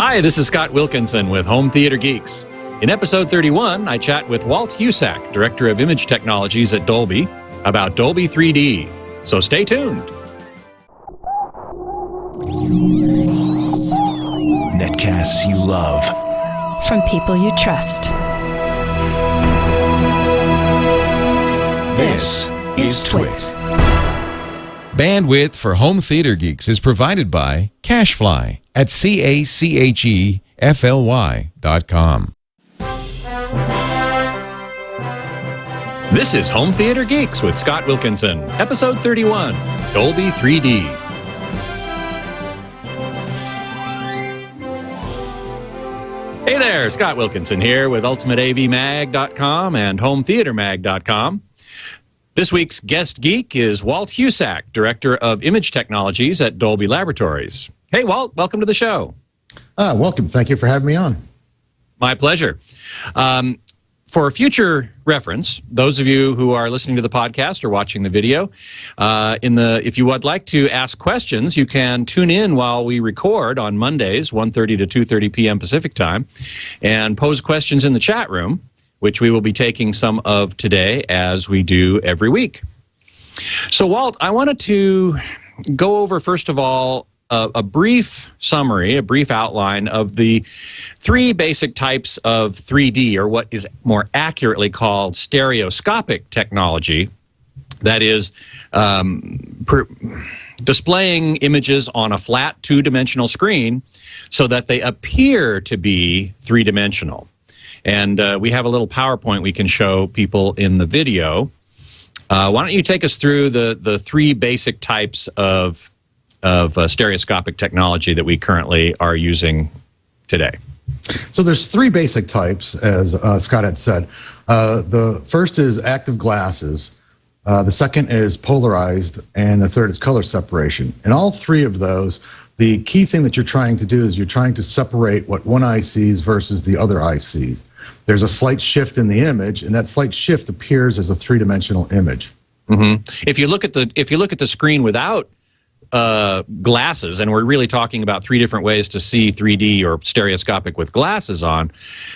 Hi, this is Scott Wilkinson with Home Theater Geeks. In episode 31, I chat with Walt Husak, Director of Image Technologies at Dolby, about Dolby 3D. So stay tuned. Netcasts you love. From people you trust. This is Twit. Bandwidth for Home Theater Geeks is provided by CacheFly at CacheFly.com. This is Home Theater Geeks with Scott Wilkinson, episode 31, Dolby 3D. Hey there, Scott Wilkinson here with UltimateAVMag.com and HomeTheaterMag.com. This week's guest geek is Walt Husak, Director of Image Technologies at Dolby Laboratories. Hey, Walt, welcome to the show. Welcome. Thank you for having me on. My pleasure. For future reference, those of you who are listening to the podcast or watching the video, if you would like to ask questions, you can tune in while we record on Mondays, 1:30 to 2:30 p.m. Pacific time, and pose questions in the chat room, which we will be taking some of today as we do every week. So, Walt, I wanted to go over, first of all, a brief summary, a brief outline of the three basic types of 3D, or what is more accurately called stereoscopic technology, that is displaying images on a flat two-dimensional screen so that they appear to be three-dimensional. And we have a little PowerPoint we can show people in the video. Why don't you take us through the three basic types of stereoscopic technology that we currently are using today? So there's three basic types, as Scott had said. The first is active glasses. The second is polarized, and the third is color separation. In all three of those, the key thing that you're trying to do is you're trying to separate what one eye sees versus the other eye sees. There's a slight shift in the image, and that slight shift appears as a three-dimensional image. Mm-hmm. If you look at the screen without glasses, and we're really talking about three different ways to see 3D or stereoscopic with glasses on,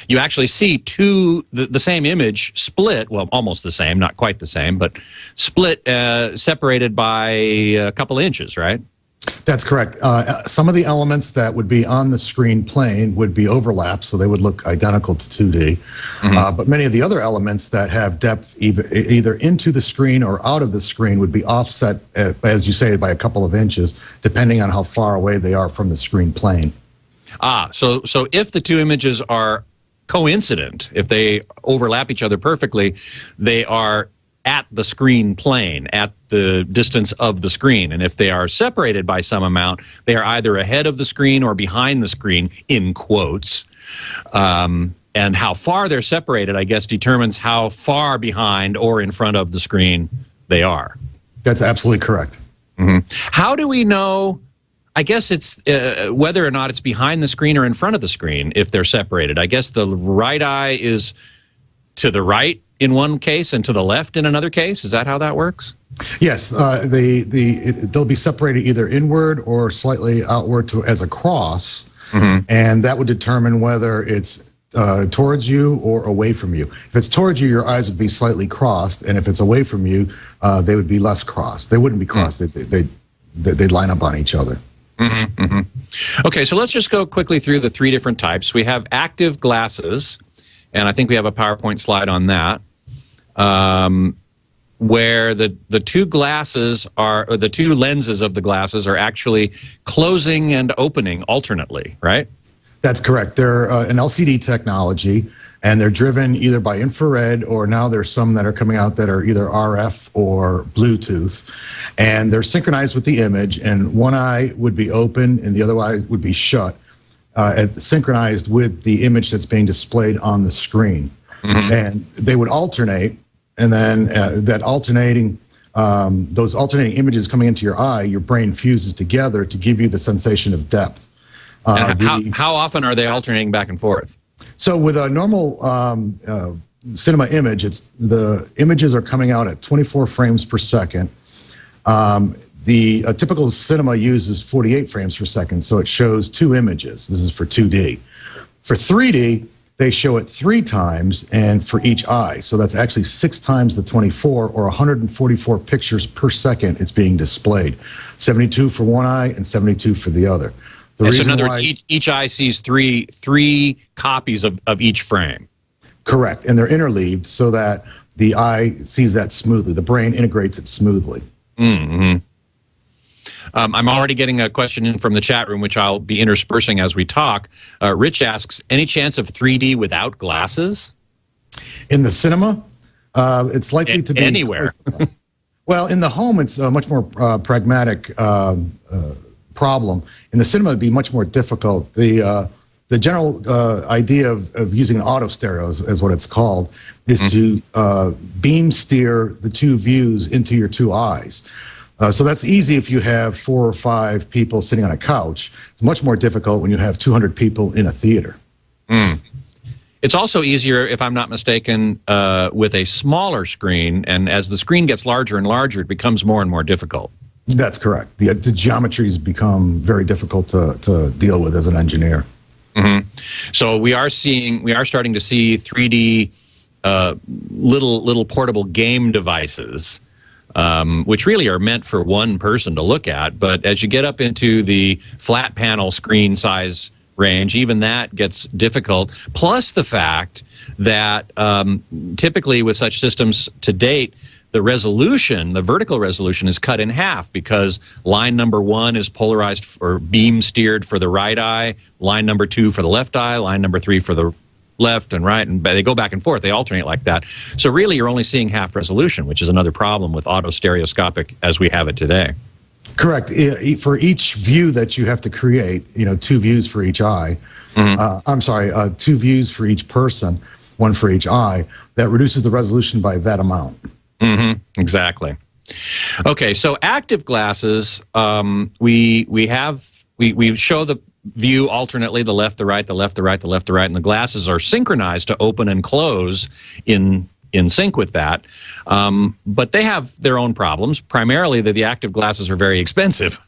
you actually see the same image split, well, almost the same, not quite the same, but split, separated by a couple inches, right? That's correct. Some of the elements that would be on the screen plane would be overlapped, so they would look identical to 2D. Mm-hmm. But many of the other elements that have depth either into the screen or out of the screen would be offset, as you say, by a couple of inches, depending on how far away they are from the screen plane. So if the two images are coincident, if they overlap each other perfectly, they are at the screen plane, at the distance of the screen. And if they are separated by some amount, they are either ahead of the screen or behind the screen, in quotes. And how far they're separated, I guess, determines how far behind or in front of the screen they are. That's absolutely correct. Mm-hmm. How do we know, I guess it's whether or not it's behind the screen or in front of the screen if they're separated? I guess the right eye is to the right in one case and to the left in another case? Is that how that works? Yes, they'll be separated either inward or slightly outward as a cross, mm-hmm. and that would determine whether it's towards you or away from you. If it's towards you, your eyes would be slightly crossed, and if it's away from you, they would be less crossed. They wouldn't be crossed. Mm-hmm. They'd line up on each other. Mm-hmm. Mm-hmm. Okay, so let's just go quickly through the three different types. We have active glasses, and I think we have a PowerPoint slide on that. Where the two glasses are, or the two lenses of the glasses are actually closing and opening alternately, right? That's correct. They're an LCD technology, and they're driven either by infrared, or now there's some that are coming out that are either RF or Bluetooth, and they're synchronized with the image, and one eye would be open and the other eye would be shut, synchronized with the image that's being displayed on the screen. Mm-hmm. And they would alternate, and then those alternating images coming into your eye, your brain fuses together to give you the sensation of depth. How often are they alternating back and forth? So with a normal cinema image, the images are coming out at 24 frames per second. a typical cinema uses 48 frames per second, so it shows 2 images. This is for 2D. For 3D, they show it 3 times and for each eye. So that's actually 6 times the 24, or 144 pictures per second it's being displayed. 72 for one eye and 72 for the other. So in other words, each eye sees three copies of each frame. Correct, and they're interleaved so that the eye sees that smoothly. The brain integrates it smoothly. Mm-hmm. I'm already getting a question in from the chat room, which I'll be interspersing as we talk. Rich asks, any chance of 3D without glasses? In the cinema, it's likely to be anywhere. Well, in the home, it's a much more pragmatic problem. In the cinema, it'd be much more difficult. The general idea of using an auto stereo, is what it's called, is to beam steer the 2 views into your 2 eyes. So that's easy if you have 4 or 5 people sitting on a couch. It's much more difficult when you have 200 people in a theater. It's also easier, if I'm not mistaken, with a smaller screen, and as the screen gets larger and larger, it becomes more and more difficult. That's correct. The geometries become very difficult to deal with as an engineer. So we are starting to see 3D little portable game devices, which really are meant for one person to look at. But as you get up into the flat panel screen size range, even that gets difficult. Plus the fact that typically with such systems to date, the resolution, the vertical resolution, is cut in half because line number 1 is polarized or beam steered for the right eye, line number 2 for the left eye, line number 3 for the left and right, and they go back and forth. They alternate like that. So really, you're only seeing half resolution, which is another problem with auto stereoscopic as we have it today. Correct. For each view that you have to create, 2 views for each eye. I'm sorry, 2 views for each person, 1 for each eye. That reduces the resolution by that amount. Exactly. Okay, so active glasses, we show the view alternately, the left, the right, the left, the right, the left, the right, and the glasses are synchronized to open and close in sync with that. But they have their own problems, primarily that the active glasses are very expensive.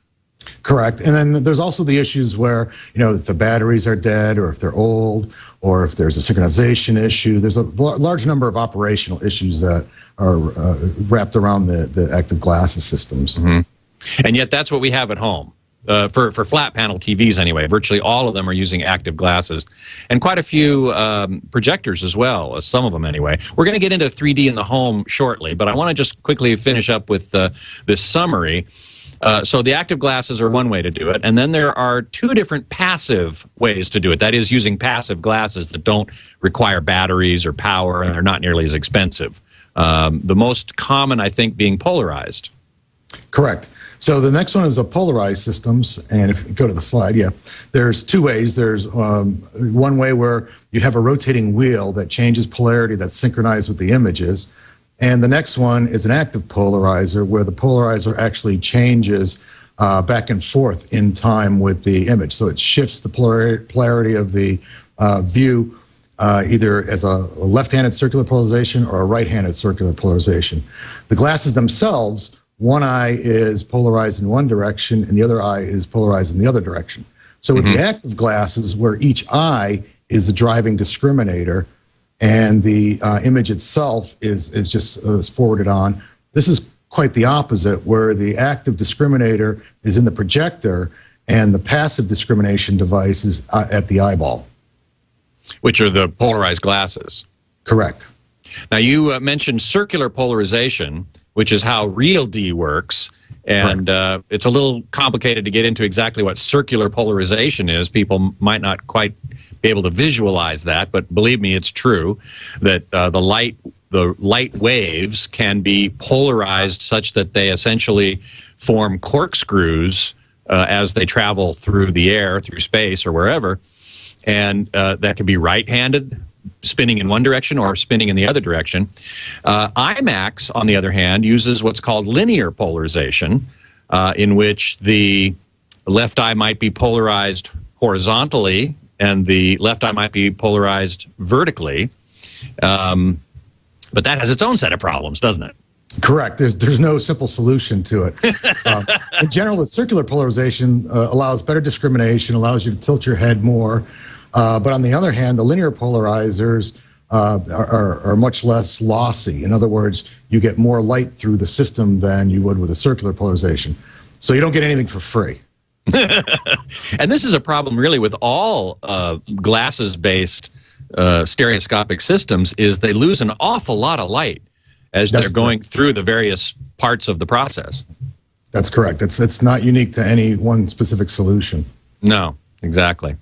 Correct. And then there's also the issues where, if the batteries are dead, or if they're old, or if there's a synchronization issue. There's a large number of operational issues that are wrapped around the active glasses systems. And yet that's what we have at home. For flat panel TVs anyway, virtually all of them are using active glasses, and quite a few projectors as well, some of them anyway. We're going to get into 3D in the home shortly, but I want to just quickly finish up with this summary. So the active glasses are one way to do it, and then there are 2 different passive ways to do it. That is, using passive glasses that don't require batteries or power, and they're not nearly as expensive. The most common, I think, being polarized. Correct. So the next one is a polarized systems, and if you go to the slide, there's 2 ways. There's one way where you have a rotating wheel that changes polarity that's synchronized with the images, and the next one is an active polarizer where the polarizer actually changes back and forth in time with the image. So it shifts the polarity of the view either as a left-handed circular polarization or a right-handed circular polarization. The glasses themselves, one eye is polarized in one direction and the other eye is polarized in the other direction. So with the active glasses, where each eye is the driving discriminator and the image itself is just forwarded on, this is quite the opposite, where the active discriminator is in the projector and the passive discrimination device is at the eyeball. Which are the polarized glasses. Correct. Now, you mentioned circular polarization, which is how real D works, and it's a little complicated to get into exactly what circular polarization is. People might not quite be able to visualize that, but believe me, it's true that the light waves can be polarized such that they essentially form corkscrews as they travel through the air, through space, or wherever, and that can be right-handed, spinning in one direction or spinning in the other direction. IMAX, on the other hand, uses what's called linear polarization, in which the left eye might be polarized horizontally and the left eye might be polarized vertically. But that has its own set of problems, doesn't it? Correct. There's no simple solution to it. In general, the circular polarization allows better discrimination, allows you to tilt your head more. But on the other hand, the linear polarizers are much less lossy. In other words, you get more light through the system than you would with a circular polarization. So you don't get anything for free. And this is a problem really with all glasses-based stereoscopic systems, is they lose an awful lot of light as they're going through the various parts of the process. That's correct. It's not unique to any one specific solution. No, exactly.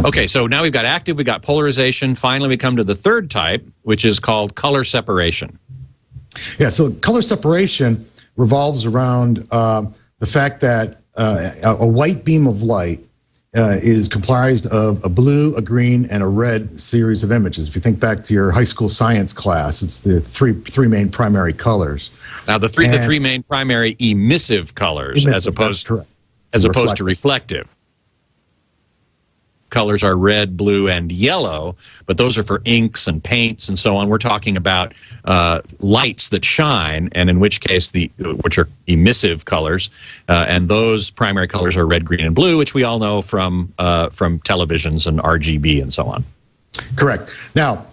Okay, so now we've got active, we've got polarization. Finally, we come to the third type, which is called color separation. Yeah, so color separation revolves around the fact that a white beam of light is comprised of a blue, a green, and a red series of images. If you think back to your high school science class, it's the three main primary colors. Now, the three main primary emissive colors, as opposed to reflective. Colors are red, blue, and yellow, but those are for inks and paints and so on. We're talking about lights that shine, and in which case, which are emissive colors, and those primary colors are red, green, and blue, which we all know from televisions and RGB and so on. Correct. Now,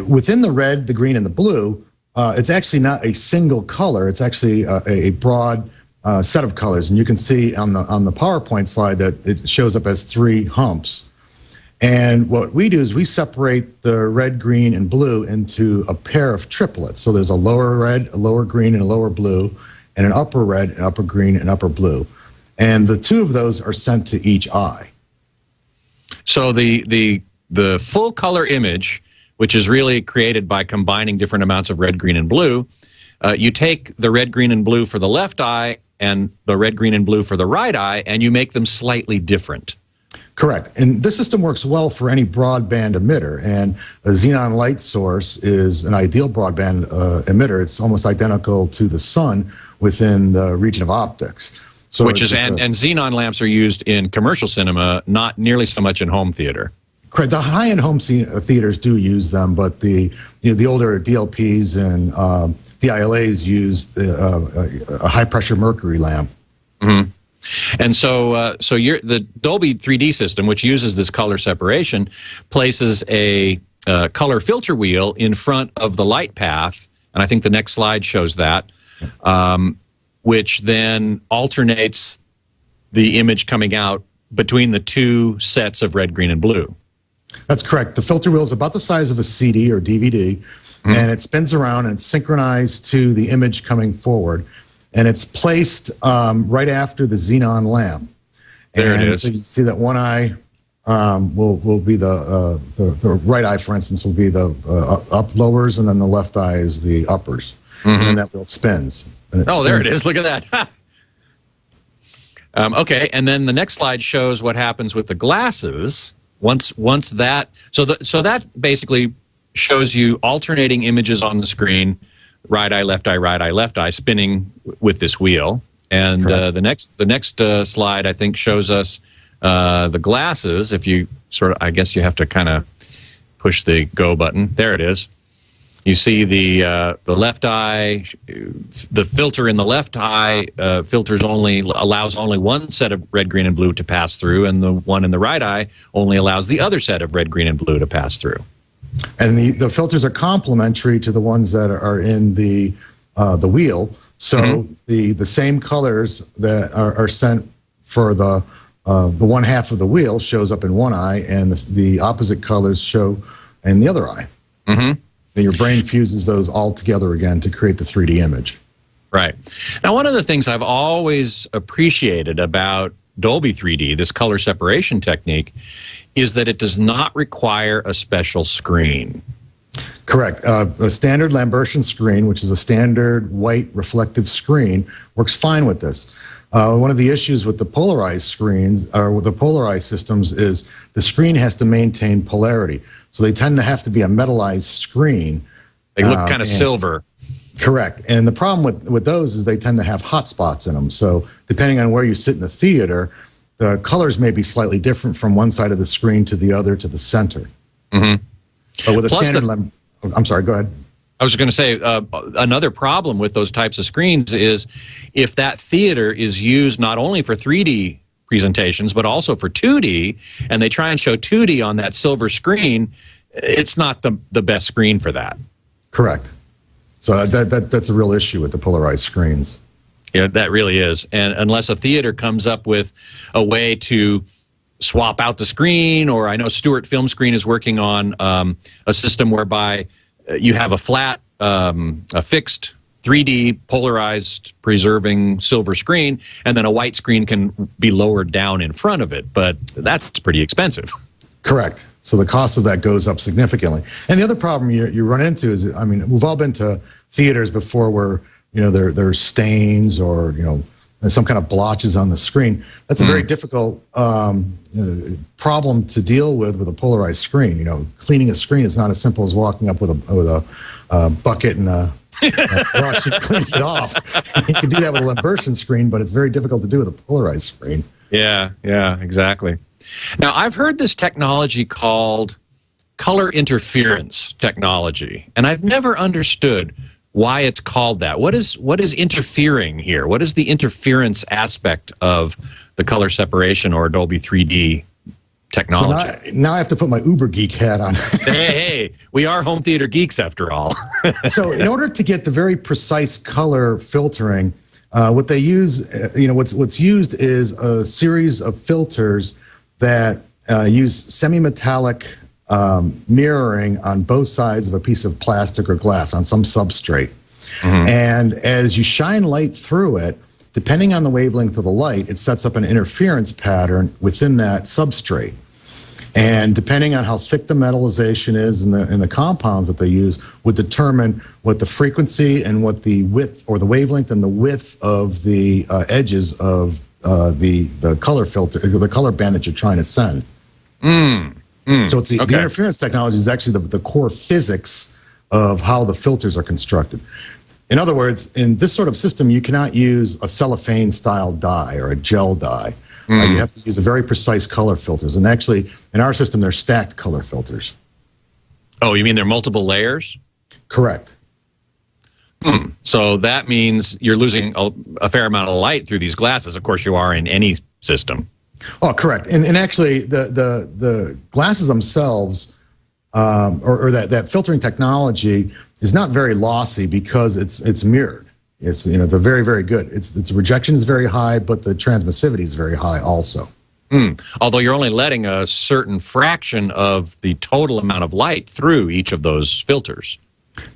within the red, the green, and the blue, it's actually not a single color. It's actually a broad set of colors, and you can see on the PowerPoint slide that it shows up as 3 humps. And what we do is we separate the red, green, and blue into a pair of triplets. So there's a lower red, a lower green, and a lower blue, and an upper red, an upper green, and upper blue. And the 2 of those are sent to each eye. So the full color image, which is really created by combining different amounts of red, green, and blue, you take the red, green, and blue for the left eye and the red, green, and blue for the right eye, and you make them slightly different. Correct. And this system works well for any broadband emitter, and a xenon light source is an ideal broadband emitter. It's almost identical to the sun within the region of optics. So and xenon lamps are used in commercial cinema, not nearly so much in home theater. Correct. The high-end home theaters do use them, but the older DLPs and DILAs use a high-pressure mercury lamp. Mm-hmm. And so, the Dolby 3D system, which uses this color separation, places a color filter wheel in front of the light path, and I think the next slide shows that, which then alternates the image coming out between the 2 sets of red, green, and blue. That's correct. The filter wheel is about the size of a CD or DVD, and it spins around and it's synchronized to the image coming forward. And it's placed right after the xenon lamp. There it is. So you see that one eye will be the right eye, for instance, will be the up lowers, and then the left eye is the uppers. And then that wheel spins. And there it is. Look at that. Okay, and then the next slide shows what happens with the glasses. Once that, so that basically shows you alternating images on the screen, right eye, left eye, spinning with this wheel. And the next slide, I think, shows us the glasses. If you I guess you have to kind of push the go button. There it is. You see the left eye, the filter in the left eye allows only one set of red, green, and blue to pass through, and the one in the right eye only allows the other set of red, green, and blue to pass through. And the filters are complementary to the ones that are in the wheel. So the same colors that are sent for the one half of the wheel shows up in one eye, and the opposite colors show in the other eye. Then your brain fuses those all together again to create the 3D image. Right. Now, one of the things I've always appreciated about Dolby 3D, this color separation technique, is that it does not require a special screen. Correct. A standard Lambertian screen, which is a standard white reflective screen, works fine with this. One of the issues with the polarized screens, or with the polarized systems, is the screen has to maintain polarity. So they tend to have to be a metallized screen. They look kind of silver. Correct. And the problem with those is they tend to have hot spots in them. So depending on where you sit in the theater, the colors may be slightly different from one side of the screen to the other to the center. But with a standard I'm sorry, go ahead. I was going to say another problem with those types of screens is if that theater is used not only for 3D presentations but also for 2D, and they try and show 2D on that silver screen, it's not the best screen for that. Correct. So that's a real issue with the polarized screens. Yeah, that really is. And unless a theater comes up with a way to swap out the screen, or I know Stewart Film Screen is working on a system whereby you have a flat, a fixed 3D polarized preserving silver screen, and then a white screen can be lowered down in front of it, but that's pretty expensive. Correct. So the cost of that goes up significantly. And the other problem you run into is, I mean, we've all been to theaters before where, you know, there's stains or, you know, some kind of blotches on the screen. That's a very difficult problem to deal with a polarized screen. You know, cleaning a screen is not as simple as walking up with a bucket and a brush and cleaning it off. You can do that with a Limburson screen, but it's very difficult to do with a polarized screen. Yeah, exactly. Now, I've heard this technology called color interference technology, and I've never understood why it's called that. What is interfering here? What is the interference aspect of the color separation or Dolby 3D technology? So now I have to put my Uber geek hat on. hey, we are home theater geeks after all. So in order to get the very precise color filtering, what they use, what's used is a series of filters that use semi-metallic mirroring on both sides of a piece of plastic or glass on some substrate. And as you shine light through it, depending on the wavelength of the light, it sets up an interference pattern within that substrate. And depending on how thick the metallization is and the compounds that they use would determine what the frequency and what the width or the wavelength and the width of the edges of the color filter, the color band that you're trying to send. So it's the interference technology is actually the core physics of how the filters are constructed. In other words, in this sort of system, you cannot use a cellophane-style dye or a gel dye. You have to use a very precise color filters. And actually, in our system, they're stacked color filters. Oh, you mean they're multiple layers? Correct. So that means you're losing a fair amount of light through these glasses. Of course, you are in any system. Oh, correct. And actually, the glasses themselves, or that filtering technology, is not very lossy because it's mirrored. It's it's a very, very good. Its rejection is very high, but the transmissivity is very high also. Although you're only letting a certain fraction of the total amount of light through each of those filters.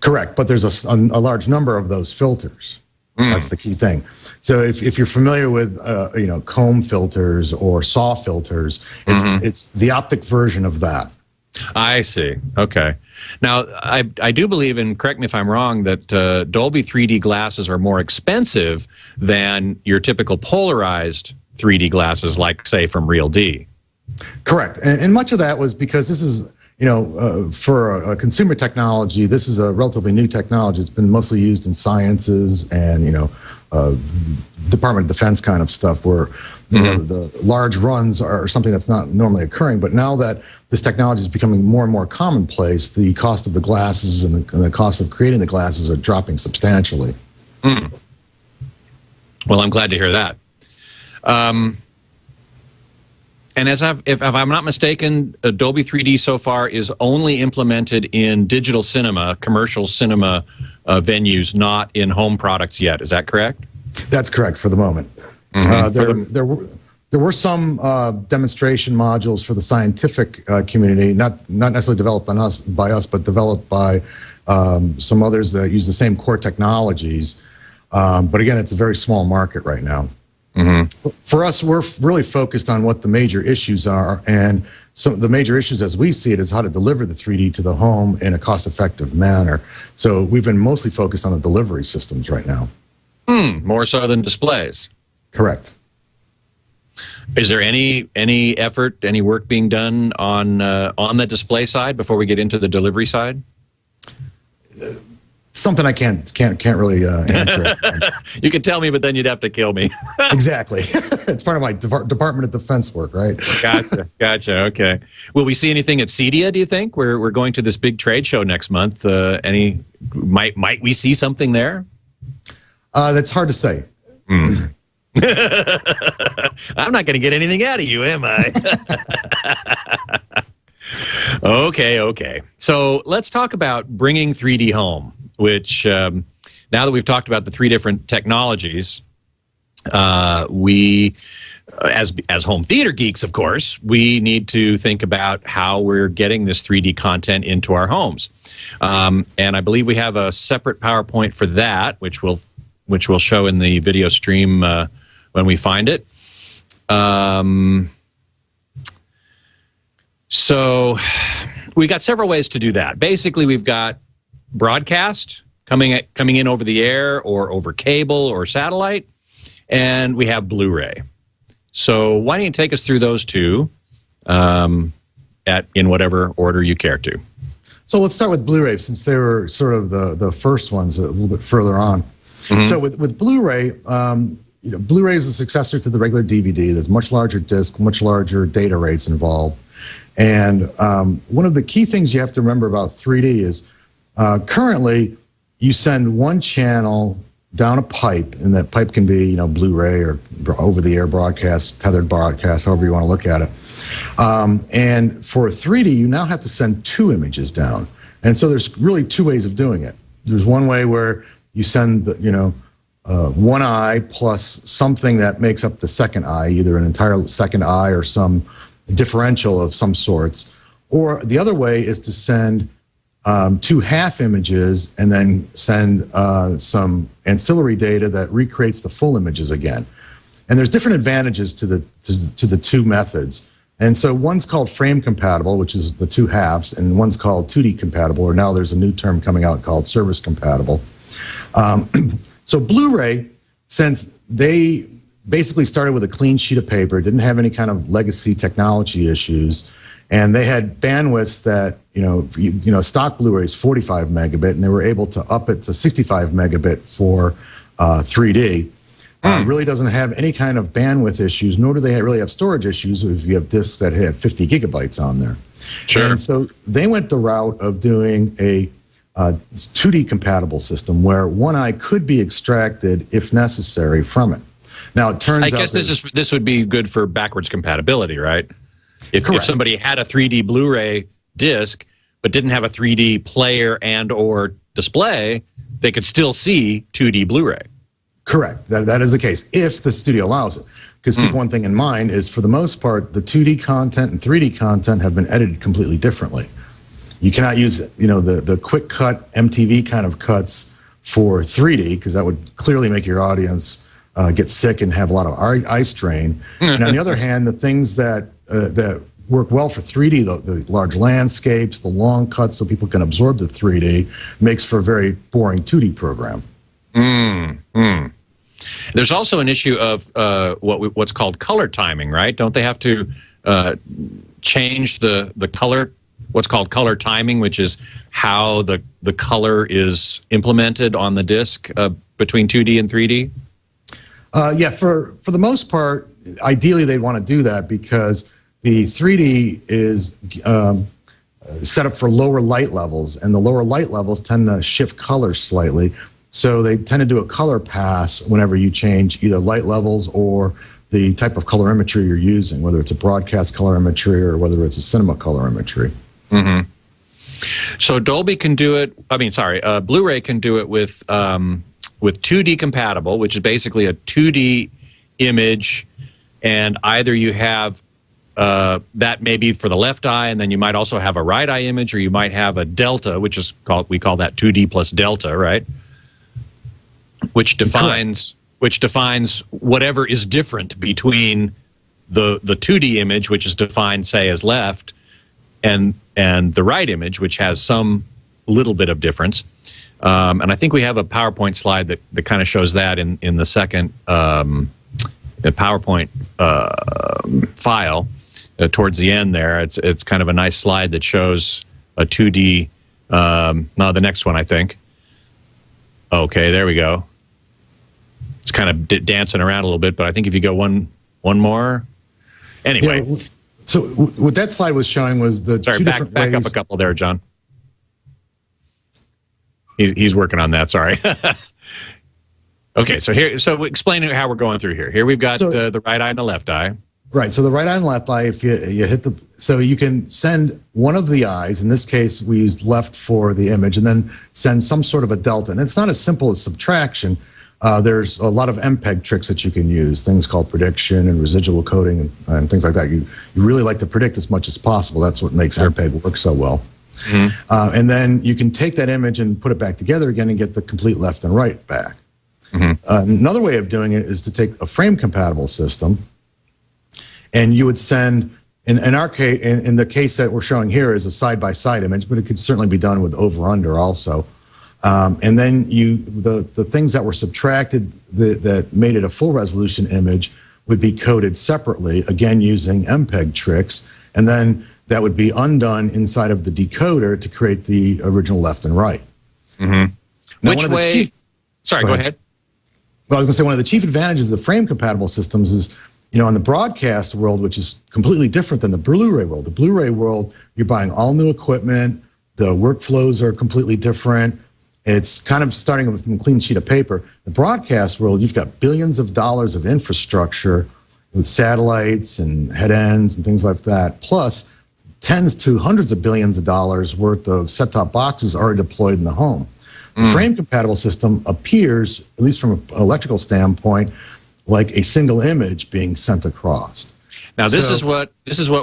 Correct, but there's a large number of those filters. That's the key thing. So if you're familiar with comb filters or SAW filters, it's the optic version of that. I see. Okay. Now, I do believe, and correct me if I'm wrong, that Dolby 3D glasses are more expensive than your typical polarized 3D glasses, like, say, from Real D. Correct. And much of that was because this is, for a consumer technology, this is a relatively new technology. It's been mostly used in sciences and, Department of Defense kind of stuff where the large runs are something that's not normally occurring. But now that this technology is becoming more and more commonplace, the cost of the glasses and the cost of creating the glasses are dropping substantially. Well, I'm glad to hear that. And if I'm not mistaken, Dolby 3D so far is only implemented in digital cinema, commercial cinema venues, not in home products yet. Is that correct? That's correct for the moment. There were some demonstration modules for the scientific community, not necessarily developed by us, but developed by some others that use the same core technologies. But again, it's a very small market right now. For us, we're really focused on what the major issues are, and so the major issues as we see it is how to deliver the 3D to the home in a cost-effective manner. So we've been mostly focused on the delivery systems right now. More so than displays. Correct. Is there any effort, any work being done on the display side before we get into the delivery side? something I can't really answer. You could tell me, but then you'd have to kill me. Exactly. It's part of my Department of Defense work, right? Gotcha. Okay. Will we see anything at CEDIA, do you think? We're going to this big trade show next month. Might we see something there? That's hard to say. I'm not going to get anything out of you, am I? Okay. So let's talk about bringing 3D home, which now that we've talked about the three different technologies, we, as home theater geeks, of course, we need to think about how we're getting this 3D content into our homes. And I believe we have a separate PowerPoint for that, which we'll show in the video stream when we find it. So we got several ways to do that. Basically, we've got broadcast coming in over the air or over cable or satellite, and we have Blu-ray. So why don't you take us through those two in whatever order you care to. So let's start with Blu-ray, since they were sort of the first ones a little bit further on. So with Blu-ray, Blu-ray is a successor to the regular DVD. There's much larger disc, much larger data rates involved. And one of the key things you have to remember about 3D is currently you send one channel down a pipe, and that pipe can be, Blu-ray or over-the-air broadcast, tethered broadcast, however you want to look at it. And for 3D, you now have to send two images down. And so there's really two ways of doing it. There's one way where you send, one eye plus something that makes up the second eye, either an entire second eye or some differential of some sorts. Or the other way is to send two half images and then send some ancillary data that recreates the full images again. And there's different advantages to the two methods. And so one's called frame compatible, which is the two halves, and one's called 2D compatible, or now there's a new term coming out called service compatible. So Blu-ray, since they basically started with a clean sheet of paper, didn't have any kind of legacy technology issues, and they had bandwidths that, stock Blu-ray is 45 megabit, and they were able to up it to 65 megabit for 3D. Really doesn't have any kind of bandwidth issues, nor do they really have storage issues if you have discs that have 50 gigabytes on there. Sure. And so they went the route of doing a 2D compatible system where one eye could be extracted if necessary from it. Now it turns out, I guess this would be good for backwards compatibility, right? If somebody had a 3D Blu-ray disc but didn't have a 3D player and or display, they could still see 2D Blu-ray. Correct. That is the case if the studio allows it. Because keep one thing in mind is, for the most part, the 2D content and 3D content have been edited completely differently. You cannot use, the quick cut MTV kind of cuts for 3D, because that would clearly make your audience get sick and have a lot of eye strain. And on the other hand, the things that work well for 3D, the large landscapes, the long cuts so people can absorb the 3D, makes for a very boring 2D program. There's also an issue of what's called color timing, right? Don't they have to change the color, what's called color timing, which is how the color is implemented on the disc between 2D and 3D? Yeah, for the most part, ideally they'd want to do that, because the 3D is set up for lower light levels, and the lower light levels tend to shift colors slightly. So they tend to do a color pass whenever you change either light levels or the type of colorimetry you're using, whether it's a broadcast colorimetry or whether it's a cinema colorimetry. So Dolby can do it, Blu-ray can do it with 2D compatible, which is basically a 2D image, and either you have that may be for the left eye, and then you might also have a right eye image, or you might have a delta, which is we call that 2D plus delta, right? Which defines whatever is different between the 2D image, which is defined, say, as left, and the right image, which has some little bit of difference. And I think we have a PowerPoint slide that kind of shows that in the second PowerPoint file towards the end there. It's kind of a nice slide that shows a 2D, no, the next one, I think. Okay, there we go. It's kind of dancing around a little bit, but I think if you go one more. Anyway. Yeah, so what that slide was showing was the two different ways. Back up a couple there, John. He's working on that, sorry. Okay, so explain how we're going through here. Here we've got the right eye and the left eye. Right, so the right eye and left eye, if you hit so you can send one of the eyes, in this case we used left for the image, and then send some sort of a delta. And it's not as simple as subtraction. There's a lot of MPEG tricks that you can use, things called prediction and residual coding and things like that. You really like to predict as much as possible. That's what makes MPEG work so well. Mm-hmm. And then you can take that image and put it back together again and get the complete left and right back. Mm-hmm. Another way of doing it is to take a frame compatible system, and you would send, in our case, in the case that we're showing here is a side-by-side image, but it could certainly be done with over-under also. And then the things that were subtracted that made it a full resolution image would be coded separately, again using MPEG tricks, and then that would be undone inside of the decoder to create the original left and right. Mm-hmm. Which way? Sorry, go ahead. Well, I was going to say one of the chief advantages of the frame compatible systems is, you know, in the broadcast world, which is completely different than the Blu-ray world. The Blu-ray world, you're buying all new equipment. The workflows are completely different. It's kind of starting with a clean sheet of paper. The broadcast world, you've got billions of dollars of infrastructure with satellites and head ends and things like that, plus tens to hundreds of billions of dollars worth of set-top boxes already deployed in the home. The frame-compatible system appears, at least from an electrical standpoint, like a single image being sent across. Now, this is what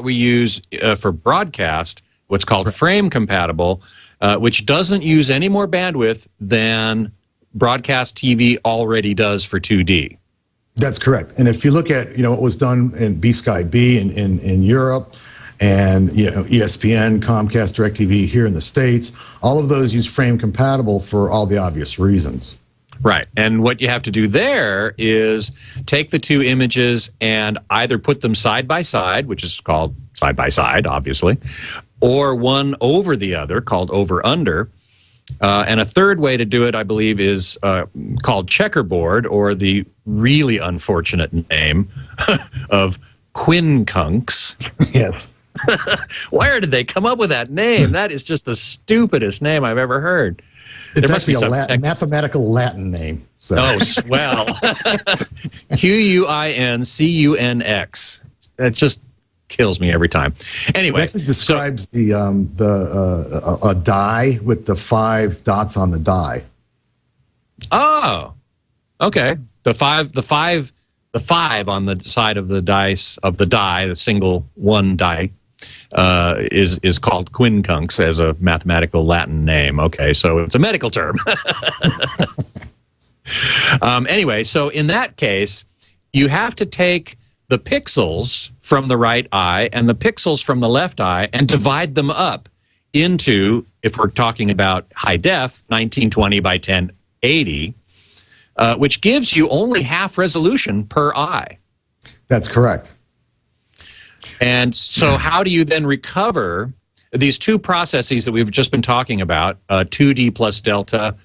we use for broadcast, what's called frame-compatible, which doesn't use any more bandwidth than broadcast TV already does for 2D. That's correct. And if you look at, you know, what was done in B-Sky B in Europe, and, you know, ESPN, Comcast, DirecTV here in the States, all of those use frame compatible for all the obvious reasons. Right. And what you have to do there is take the two images and either put them side by side, which is called side by side, obviously, or one over the other, called over under. And a third way to do it, I believe, is called Checkerboard, or the really unfortunate name of quincunx. Yes. Where did they come up with that name? That is just the stupidest name I've ever heard. It's actually a mathematical Latin name. So. Oh, swell. Quincunx. That just kills me every time. Anyway. It actually describes a die with the 5 dots on the die. Oh, okay. The five on the side of the dice of the die, the single one die, is called quincunx as a mathematical Latin name. Okay, so it's a medical term. Anyway, so in that case, you have to take the pixels from the right eye and the pixels from the left eye and divide them up into, if we're talking about high def, 1920 by 1080, which gives you only half resolution per eye. That's correct. And so how do you then recover these two processes that we've just been talking about, 2D plus delta,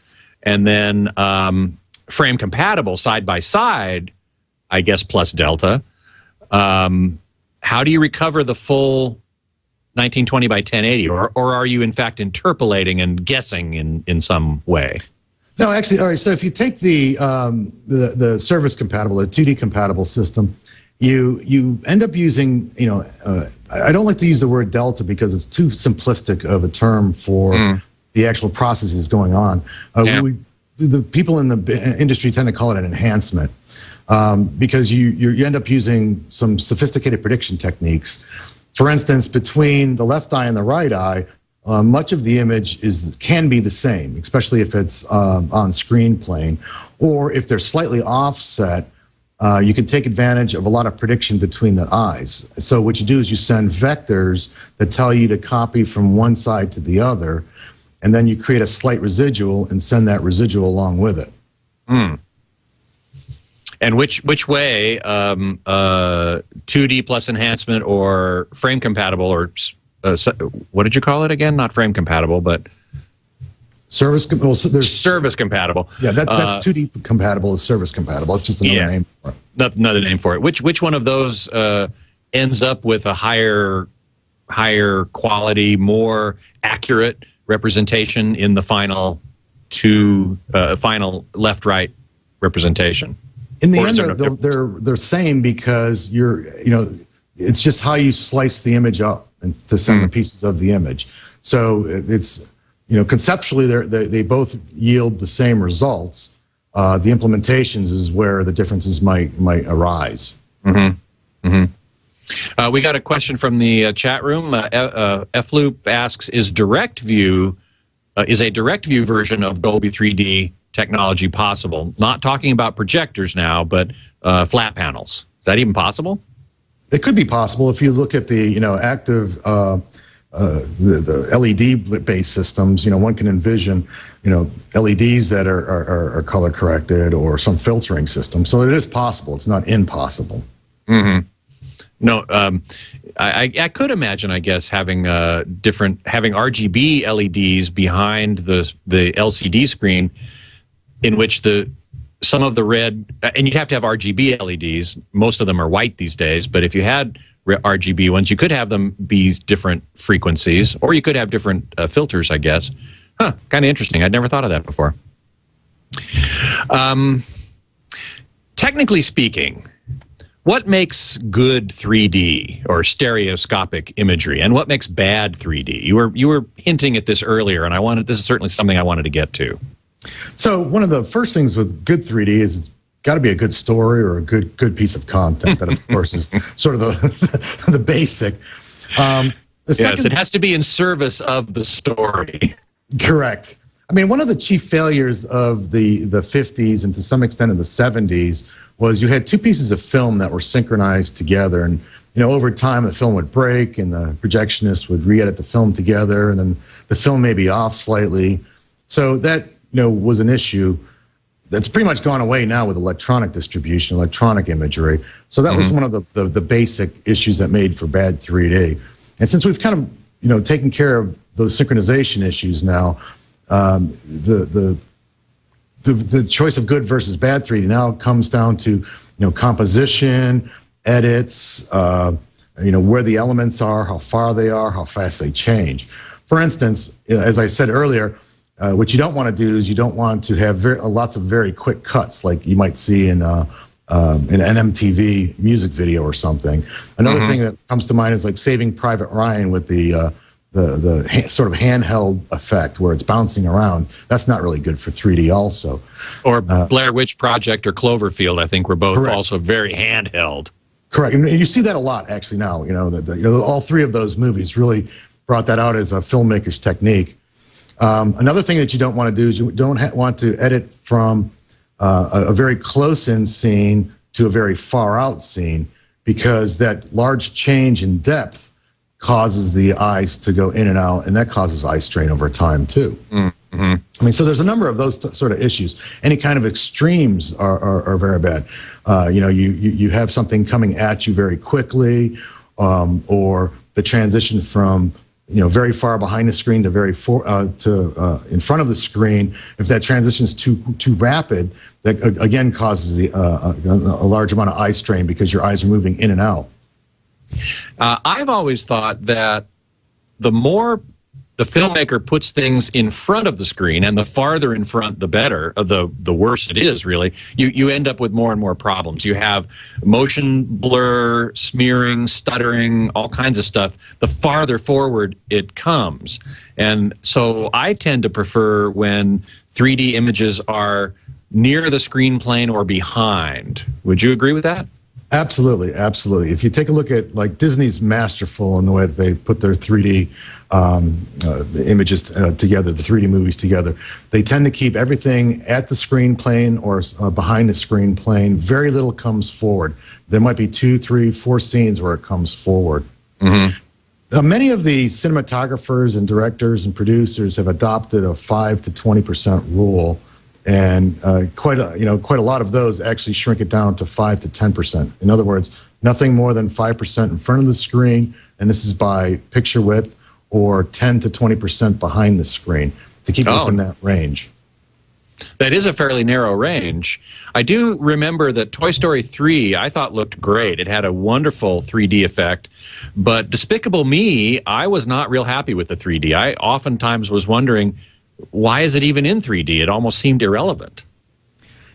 and then frame compatible side by side, I guess, plus delta? How do you recover the full 1920 by 1080, or are you in fact interpolating and guessing in some way? No, actually, all right. So if you take the service compatible, the 2D compatible system, you end up using, you know, I don't like to use the word delta because it's too simplistic of a term for the actual processes going on. The people in the industry tend to call it an enhancement because you end up using some sophisticated prediction techniques. For instance, between the left eye and the right eye, much of the image can be the same, especially if it's on screen plane, or if they're slightly offset. You can take advantage of a lot of prediction between the eyes. So what you do is you send vectors that tell you to copy from one side to the other, and then you create a slight residual and send that residual along with it. And which way, 2D plus enhancement or frame compatible, or what did you call it again? Not frame compatible, but Well, so there's service compatible. Yeah, that's 2D compatible is service compatible. It's just another name for it. That's another name for it. Which one of those ends up with a higher quality, more accurate representation in the final final left-right representation? In the end, they're same because it's just how you slice the image up and to send the pieces of the image. So it's conceptually they both yield the same results. The implementations is where the differences might arise. Mm-hmm. Mm-hmm. We got a question from the chat room. F-Loop asks, is a direct view version of Dolby 3D technology possible? Not talking about projectors now, but flat panels. Is that even possible? It could be possible if you look at the active the LED-based systems. One can envision LEDs that are color corrected or some filtering system. So it is possible. It's not impossible. Mm-hmm. No, I could imagine, I guess, having RGB LEDs behind the LCD screen, in which some of the red, and you'd have to have RGB LEDs. Most of them are white these days, but if you had RGB ones, you could have them be different frequencies, or you could have different filters, I guess. Huh, kind of interesting. I'd never thought of that before. Technically speaking, what makes good 3D or stereoscopic imagery, and what makes bad 3D? You were hinting at this earlier, and this is certainly something I wanted to get to. So one of the first things with good 3D is it's got to be a good story or a good piece of content. That, of course, is sort of the basic. Yes, it has to be in service of the story. Correct. I mean, one of the chief failures of the 50s and to some extent in the 70s was you had two pieces of film that were synchronized together, and over time the film would break and the projectionist would re-edit the film together, and then the film may be off slightly. So that was an issue that's pretty much gone away now with electronic distribution, electronic imagery. So that was one of the basic issues that made for bad 3D. And since we've kind of taken care of those synchronization issues now, the choice of good versus bad 3D now comes down to composition, edits, where the elements are, how far they are, how fast they change. For instance, as I said earlier, what you don't want to do is you don't want to have lots of very quick cuts like you might see in an MTV music video or something. Another thing that comes to mind is like Saving Private Ryan with the sort of handheld effect where it's bouncing around. That's not really good for 3D also. Or Blair Witch Project or Cloverfield, I think, were both correct. Also very handheld. Correct, and you see that a lot actually now. All three of those movies really brought that out as a filmmaker's technique. Another thing that you don't want to do is you don't want to edit from a very close-in scene to a very far-out scene, because that large change in depth causes the eyes to go in and out, and that causes eye strain over time too. I mean, so there's a number of those sort of issues. Any kind of extremes are very bad. You have something coming at you very quickly, or the transition from very far behind the screen to in front of the screen. If that transition is too rapid, that again causes a large amount of eye strain because your eyes are moving in and out. I've always thought that the more the filmmaker puts things in front of the screen, and the farther in front, the better, the worse it is, really. You end up with more and more problems. You have motion blur, smearing, stuttering, all kinds of stuff. The farther forward it comes. And so I tend to prefer when 3D images are near the screen plane or behind. Would you agree with that? Absolutely, absolutely. If you take a look at like Disney's masterful in the way that they put their 3D images together, the 3D movies together, they tend to keep everything at the screen plane or behind the screen plane. Very little comes forward. There might be 2, 3, 4 scenes where it comes forward. Many of the cinematographers and directors and producers have adopted a 5 to 20% rule. And quite a lot of those actually shrink it down to 5 to 10%. In other words, nothing more than 5% in front of the screen, and this is by picture width, or 10 to 20% behind the screen. to keep it within that range. That is a fairly narrow range. I do remember that Toy Story 3, I thought looked great. It had a wonderful 3D effect. But Despicable Me, I was not real happy with the 3D. I oftentimes was wondering, why is it even in 3D? It almost seemed irrelevant.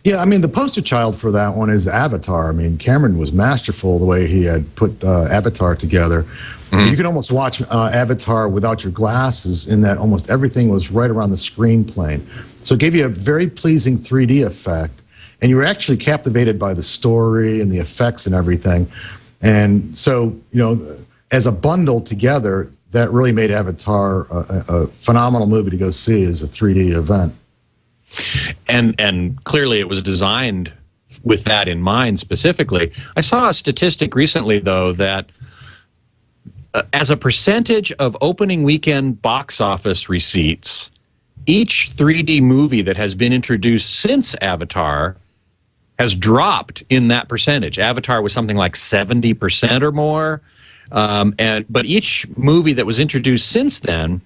Yeah, I mean, the poster child for that one is Avatar. I mean, Cameron was masterful the way he had put Avatar together. Mm-hmm. You could almost watch Avatar without your glasses in that almost everything was right around the screen plane. So it gave you a very pleasing 3D effect, and you were actually captivated by the story and the effects and everything. And so, you know, as a bundle together, that really made Avatar a phenomenal movie to go see as a 3D event. And clearly it was designed with that in mind specifically. I saw a statistic recently, though, that as a percentage of opening weekend box office receipts, each 3D movie that has been introduced since Avatar has dropped in that percentage. Avatar was something like 70% or more, but each movie that was introduced since then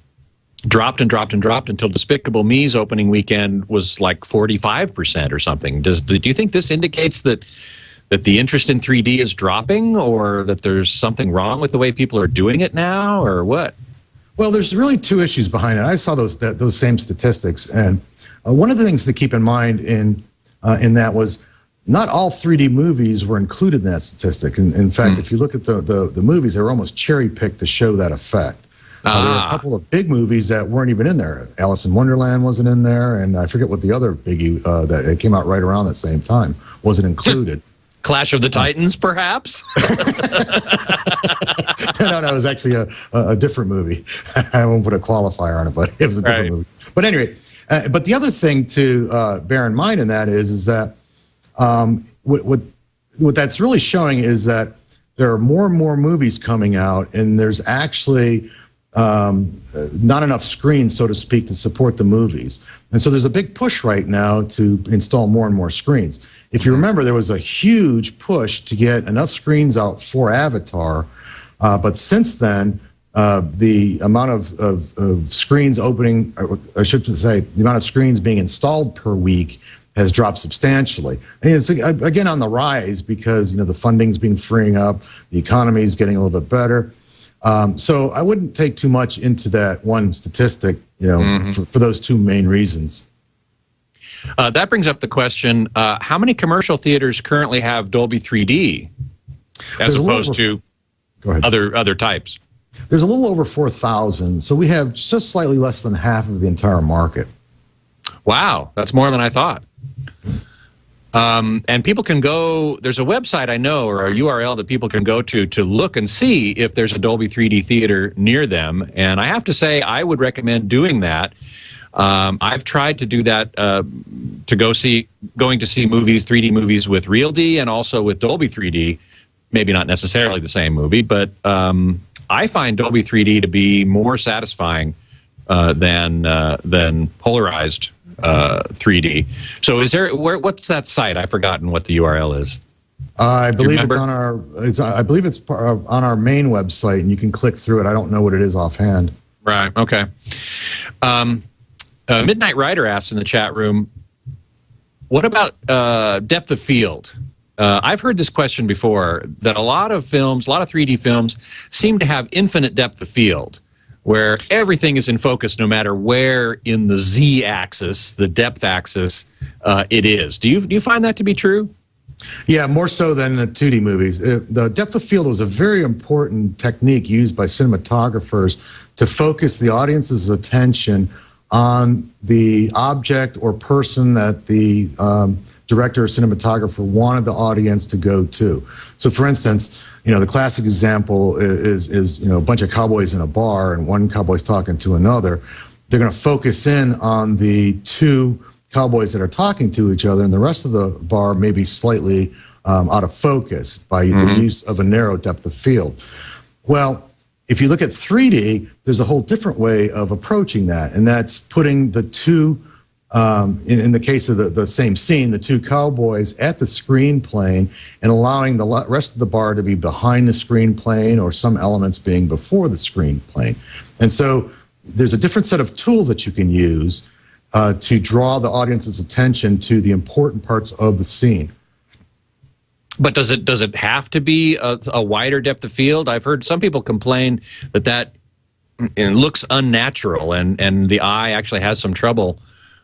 dropped and dropped and dropped until Despicable Me's opening weekend was like 45% or something. Do you think this indicates that the interest in 3D is dropping, or that there's something wrong with the way people are doing it now, or what? Well, there's really two issues behind it. I saw those same statistics, and one of the things to keep in mind in that was not all 3D movies were included in that statistic. In fact, if you look at the movies, they were almost cherry-picked to show that effect. There were a couple of big movies that weren't even in there. Alice in Wonderland wasn't in there, and I forget what the other biggie that it came out right around that same time wasn't included. Clash of the Titans, perhaps? No, it was actually a different movie. I won't put a qualifier on it, but it was a different movie. But anyway, but the other thing to bear in mind in that is that what that's really showing is that there are more and more movies coming out, and there's actually not enough screens, so to speak, to support the movies. And so there's a big push right now to install more and more screens. If you remember, there was a huge push to get enough screens out for Avatar, but since then, the amount of screens opening, I should say, the amount of screens being installed per week has dropped substantially. And it's again on the rise because, you know, the funding's been freeing up, the economy is getting a little bit better. So I wouldn't take too much into that one statistic, you know, for those two main reasons. That brings up the question, how many commercial theaters currently have Dolby 3D as opposed to other types? There's a little over 4,000, so we have just slightly less than half of the entire market. Wow, that's more than I thought. And people can go, there's a website I know, or a URL that people can go to look and see if there's a Dolby 3D theater near them. And I have to say, I would recommend doing that. I've tried to do that, going to see movies, 3D movies with Real D and also with Dolby 3D. Maybe not necessarily the same movie, but I find Dolby 3D to be more satisfying than Polarized 3D. So is there what's that site? I've forgotten what the URL is. I believe it's on our I believe it's on our main website, and you can click through it. I don't know what it is offhand. Right. Okay. Midnight Rider asks in the chat room, what about depth of field? I've heard this question before, that a lot of 3D films seem to have infinite depth of field, where everything is in focus no matter where in the z-axis, the depth axis, it is. Do you find that to be true? Yeah, more so than the 2D movies. The depth of field was a very important technique used by cinematographers to focus the audience's attention on the object or person that the director or cinematographer wanted the audience to go to. So, for instance, you know, the classic example is you know, a bunch of cowboys in a bar, and one cowboy's talking to another. They're going to focus in on the two cowboys that are talking to each other, and the rest of the bar may be slightly out of focus by the use of a narrow depth of field. Well, if you look at 3D, there's a whole different way of approaching that, and that's putting the two, in the case of the same scene, the two cowboys at the screen plane and allowing the rest of the bar to be behind the screen plane or some elements being before the screen plane. And so there's a different set of tools that you can use to draw the audience's attention to the important parts of the scene. But does it have to be a wider depth of field? I've heard some people complain that it looks unnatural, and the eye actually has some trouble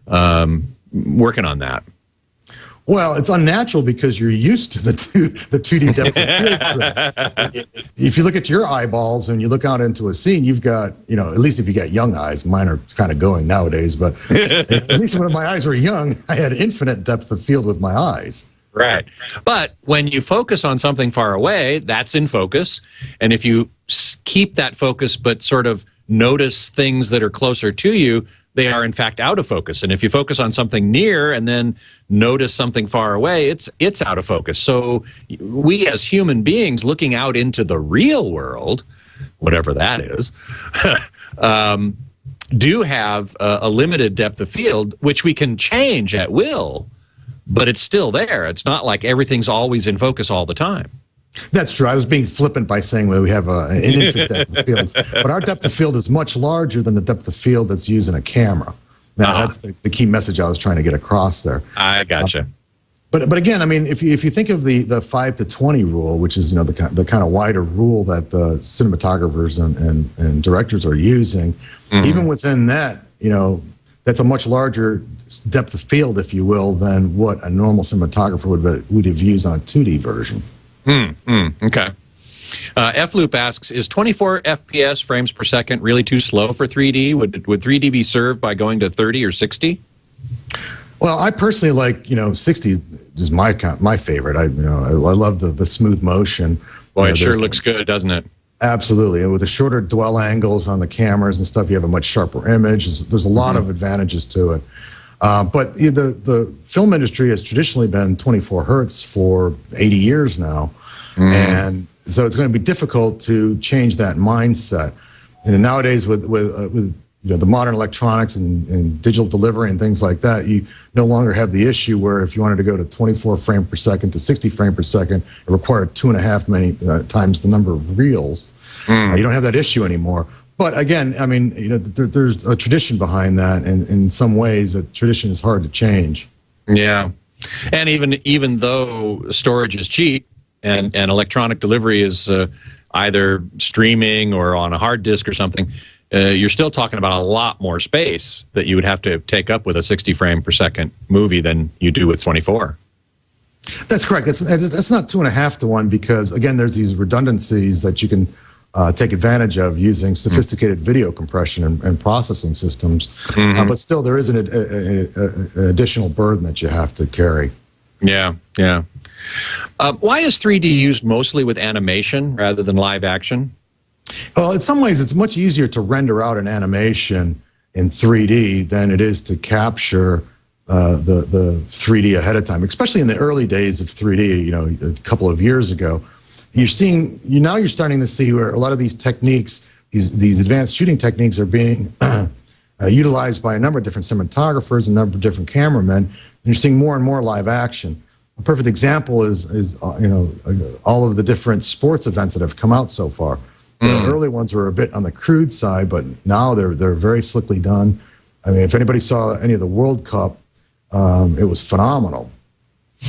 working on that. Well, it's unnatural because you're used to the 2D depth of field trick. If you look at your eyeballs and you look out into a scene, you've got, at least if you got young eyes, mine are kind of going nowadays, but at least when my eyes were young, I had infinite depth of field with my eyes. Right. But when you focus on something far away, that's in focus. And if you keep that focus but sort of notice things that are closer to you, they are in fact out of focus. And if you focus on something near and then notice something far away, it's out of focus. So we as human beings looking out into the real world, whatever that is, do have a limited depth of field, which we can change at will, but it's still there. It's not like everything's always in focus all the time. That's true. I was being flippant by saying we have an infinite depth of field, but our depth of field is much larger than the depth of field that's used in a camera. Now, that's the key message I was trying to get across there. I gotcha. But again, I mean, if you think of the 5 to 20 rule, which is the kind of wider rule that the cinematographers and directors are using, even within that, that's a much larger depth of field, if you will, than what a normal cinematographer would have used on a 2D version. Okay. F-Loop asks, is 24 FPS frames per second really too slow for 3D? Would 3D be served by going to 30 or 60? Well, I personally like, 60 is my favorite. I love the smooth motion. Boy, it sure looks good, doesn't it? Absolutely. And with the shorter dwell angles on the cameras and stuff, you have a much sharper image. There's a lot of advantages to it. But the film industry has traditionally been 24 hertz for 80 years now. And so it's going to be difficult to change that mindset. And nowadays with the modern electronics and digital delivery and things like that, you no longer have the issue where if you wanted to go to 24 frame per second to 60 frame per second, it required 2.5 times the number of reels. You don't have that issue anymore. But again, I mean, there's a tradition behind that, and in some ways, a tradition is hard to change. Yeah, and even though storage is cheap and electronic delivery is either streaming or on a hard disk or something, you're still talking about a lot more space that you would have to take up with a 60 frame per second movie than you do with 24. That's correct. It's not 2.5 to 1 because again, there's these redundancies that you can take advantage of using sophisticated video compression and processing systems. But still, there is an additional burden that you have to carry. Yeah, yeah. Why is 3D used mostly with animation rather than live action? Well, in some ways, it's much easier to render out an animation in 3D than it is to capture the 3D ahead of time, especially in the early days of 3D, a couple of years ago. You're starting to see where a lot of these techniques, these advanced shooting techniques are being utilized by a number of different cinematographers, a number of different cameramen, and you're seeing more and more live action. A perfect example is all of the different sports events that have come out so far. The early ones were a bit on the crude side, but now they're very slickly done. I mean, if anybody saw any of the World Cup, it was phenomenal.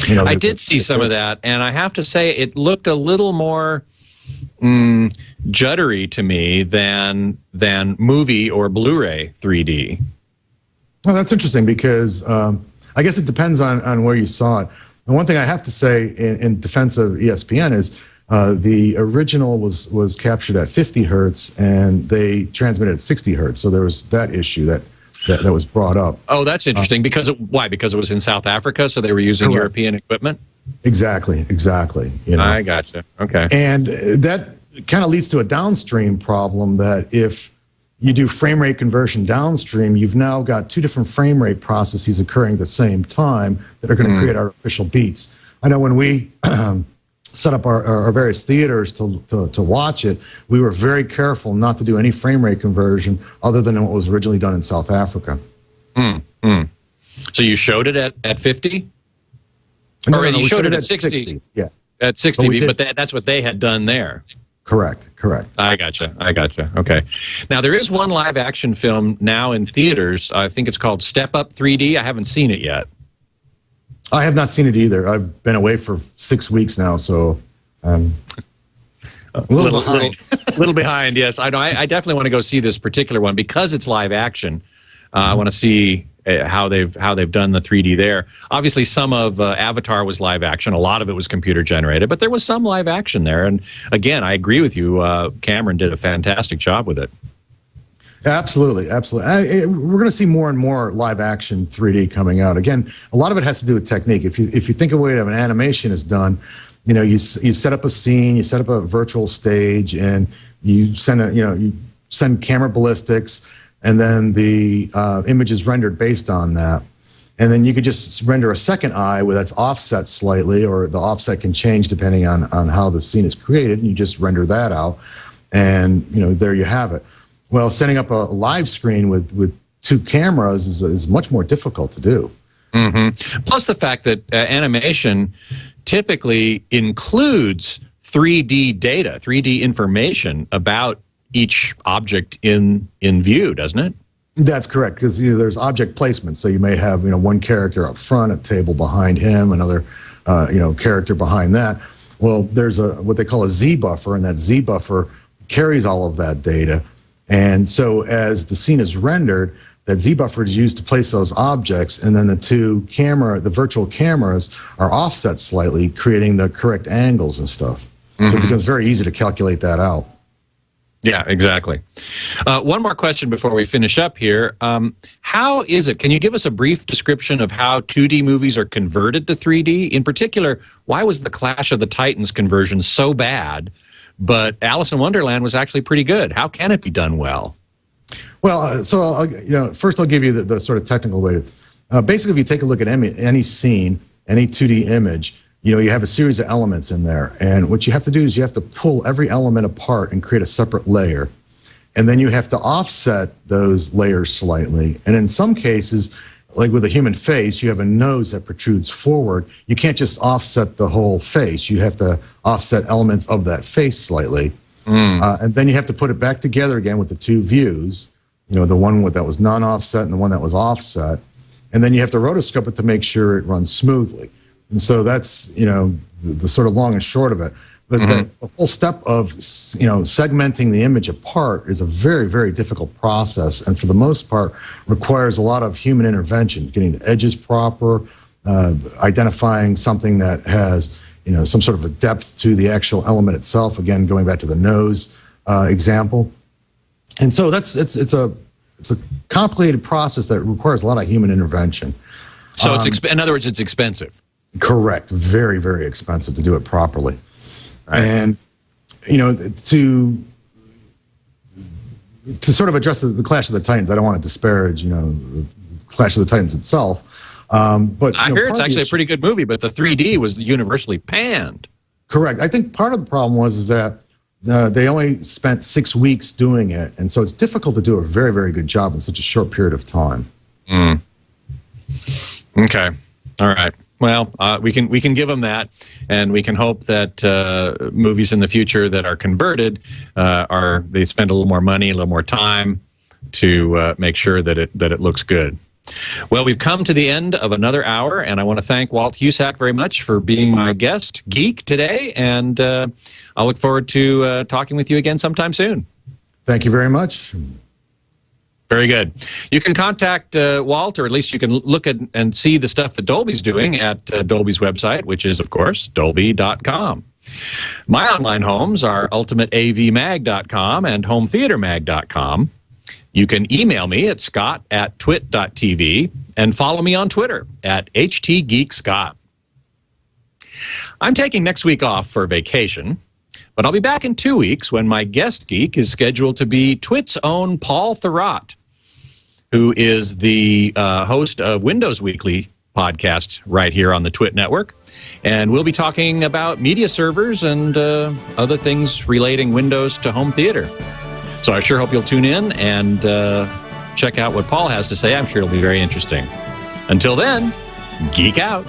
I did see some of that, and I have to say it looked a little more juddery to me than movie or Blu-ray 3D. Well, that's interesting because I guess it depends on where you saw it. And one thing I have to say in defense of ESPN is the original was captured at 50 hertz, and they transmitted at 60 hertz. So there was that issue that was brought up. Oh, that's interesting. Why? Because it was in South Africa, so they were using correct. European equipment? Exactly. I gotcha. Okay. And that kind of leads to a downstream problem that if you do frame rate conversion downstream, you've now got two different frame rate processes occurring at the same time that are going to create artificial beats. I know when we set up our various theaters to watch it, we were very careful not to do any frame rate conversion other than what was originally done in South Africa. So you showed it at 50? No, you showed it at 60? 60. Yeah. At 60, but that's what they had done there. Correct. I gotcha. Okay. Now, there is one live action film now in theaters. I think it's called Step Up 3D. I haven't seen it yet. I have not seen it either. I've been away for 6 weeks now, so a little behind. Little behind, yes. I know. I definitely want to go see this particular one because it's live action. I want to see how they've done the 3D there. Obviously, some of Avatar was live action. A lot of it was computer generated, but there was some live action there. And again, I agree with you. Cameron did a fantastic job with it. Absolutely. We're going to see more and more live action 3D coming out. Again, a lot of it has to do with technique. If you think of the way an animation is done, you set up a scene, you set up a virtual stage, and you send camera ballistics, and then the image is rendered based on that. And then you could just render a second eye where that's offset slightly, or the offset can change depending on how the scene is created, and you just render that out, and there you have it. Well, setting up a live screen with two cameras is much more difficult to do. Mm-hmm. Plus the fact that animation typically includes 3D data, 3D information about each object in view, doesn't it? That's correct, because there's object placement. So you may have one character up front, a table behind him, another character behind that. Well, there's what they call a Z buffer, and that Z buffer carries all of that data. And so as the scene is rendered, that Z buffer is used to place those objects, and then the virtual cameras are offset slightly, creating the correct angles and stuff. Mm-hmm. So it becomes very easy to calculate that out. Yeah, exactly. One more question before we finish up here. How is it? Can you give us a brief description of how 2D movies are converted to 3D? In particular, why was the Clash of the Titans conversion so bad, but Alice in Wonderland was actually pretty good? How can it be done well? Well, first I'll give you the sort of technical way to. Basically, if you take a look at any scene, any 2D image, you have a series of elements in there, and what you have to do is you have to pull every element apart and create a separate layer, and then you have to offset those layers slightly. And in some cases, like with a human face, you have a nose that protrudes forward. You can't just offset the whole face. You have to offset elements of that face slightly. And then you have to put it back together again with the two views, the one that was non-offset and the one that was offset. And then you have to rotoscope it to make sure it runs smoothly. And so that's, the sort of long and short of it. But the whole step of, segmenting the image apart is a very, very difficult process. And for the most part, requires a lot of human intervention, getting the edges proper, identifying something that has, some sort of a depth to the actual element itself. Again, going back to the nose example. And so it's a complicated process that requires a lot of human intervention. So in other words, it's expensive. Correct. Very, very expensive to do it properly. Right. And, to sort of address the Clash of the Titans, I don't want to disparage, Clash of the Titans itself. But I hear it's actually a pretty good movie, but the 3D was universally panned. Correct. I think part of the problem was that they only spent 6 weeks doing it, and so it's difficult to do a very, very good job in such a short period of time. Okay. All right. Well, we can give them that, and we can hope that movies in the future that are converted they spend a little more money, a little more time to make sure that it looks good. Well, we've come to the end of another hour, and I want to thank Walt Husak very much for being my guest geek today, and I'll look forward to talking with you again sometime soon. Thank you very much. Very good. You can contact Walt, or at least you can look at and see the stuff that Dolby's doing at Dolby's website, which is, of course, Dolby.com. My online homes are UltimateAVMag.com and HomeTheaterMag.com. You can email me at scott@twit.tv and follow me on Twitter at HTGeekScott. I'm taking next week off for vacation, but I'll be back in 2 weeks when my guest geek is scheduled to be Twit's own Paul Thurrott, who is the host of Windows Weekly podcast right here on the Twit Network. And we'll be talking about media servers and other things relating Windows to home theater. So I sure hope you'll tune in and check out what Paul has to say. I'm sure it'll be very interesting. Until then, geek out.